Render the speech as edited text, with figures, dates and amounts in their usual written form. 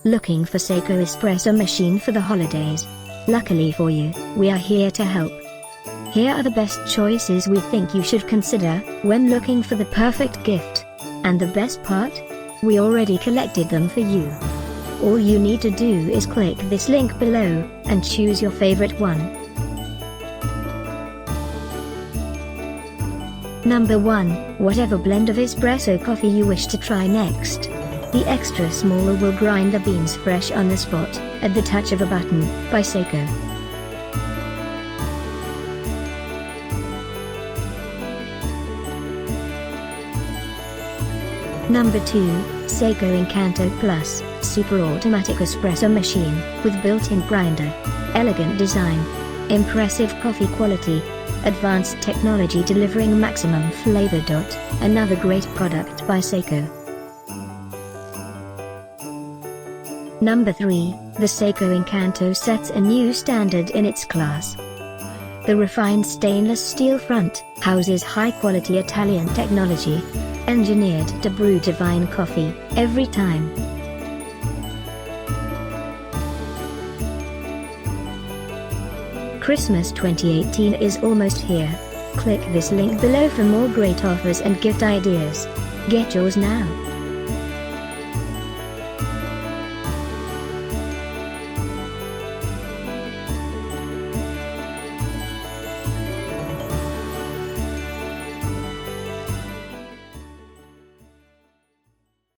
Looking for Saeco Espresso machine for the holidays? Luckily for you, we are here to help. Here are the best choices we think you should consider when looking for the perfect gift. And the best part? We already collected them for you. All you need to do is click this link below and choose your favorite one. Number 1, whatever blend of espresso coffee you wish to try next. The extra smaller will grind the beans fresh on the spot, at the touch of a button, by Saeco. Number 2, Saeco Incanto Plus, Super Automatic Espresso Machine, with built-in grinder. Elegant design. Impressive coffee quality. Advanced technology delivering maximum flavor. Another great product by Saeco. Number 3, the Saeco Incanto sets a new standard in its class. The refined stainless steel front houses high-quality Italian technology, engineered to brew divine coffee every time. Christmas 2018 is almost here. Click this link below for more great offers and gift ideas. Get yours now.